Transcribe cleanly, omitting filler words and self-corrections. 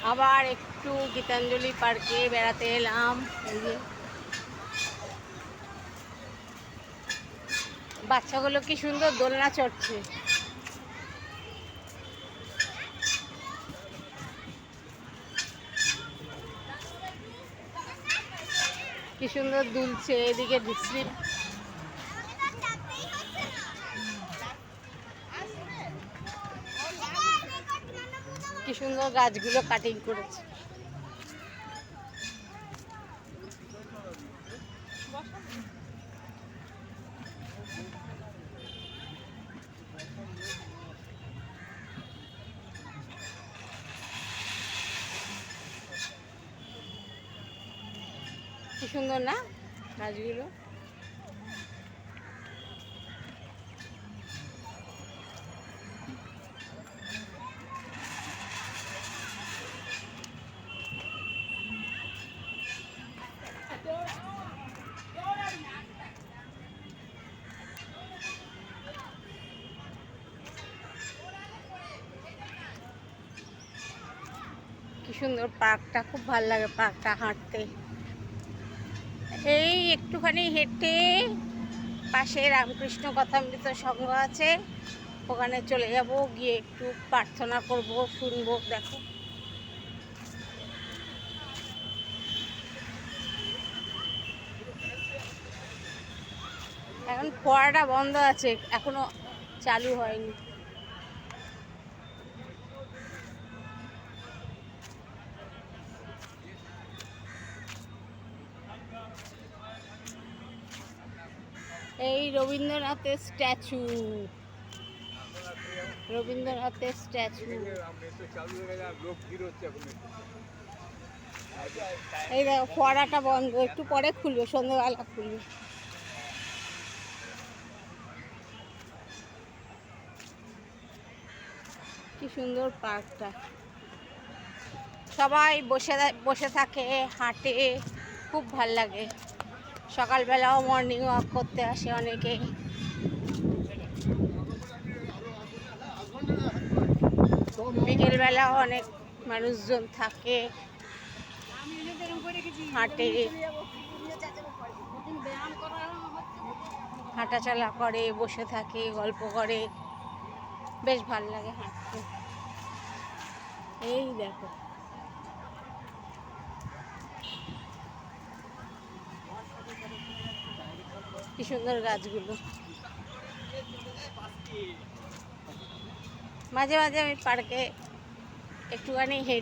আবার একটু গীতাঞ্জলি পার্কে বেড়াতে এলাম। এই যে বাচ্চাগুলো কি সুন্দর দোলনা চড়ছে, কি সুন্দর দুলছে। এদিকে বিশ্রী, কি সুন্দর গাছগুলো কাটিং করেছে। কি সুন্দর না গাছগুলো। কি সুন্দর পার্কটা, খুব ভালো লাগে পার্কটা হাঁটতে। এই একটুখানি হেঁটে পাশে রামকৃষ্ণ কথামৃত সংঘ আছে, ওখানে চলে যাব, গিয়ে একটু প্রার্থনা করব, শুনবো। দেখো এখন ফোয়ারাটা বন্ধ আছে, এখনো চালু হয়নি। এই রবীন্দ্রনাথের স্ট্যাচু, রবীন্দ্রনাথের স্ট্যাচু। এই দেখো ফোয়ারাটা বন্ধ, একটু পরে খুলবে, সন্ধ্যেবেলা খুলবে। কি সুন্দর পার্কটা, সবাই বসে বসে থাকে, হাঁটে, খুব ভাল লাগে। সকালবেলাও মর্নিং ওয়াক করতে আসে অনেকে, বিকেলবেলাও অনেক মানুষজন থাকে, হাঁটে, হাঁটাচলা করে, বসে থাকে, গল্প করে, বেশ ভাল লাগে হাঁটতে। এই দেখো কি সুন্দর গাছগুলো। মাঝে মাঝে আমি পার্কে একটুখানি হেঁটে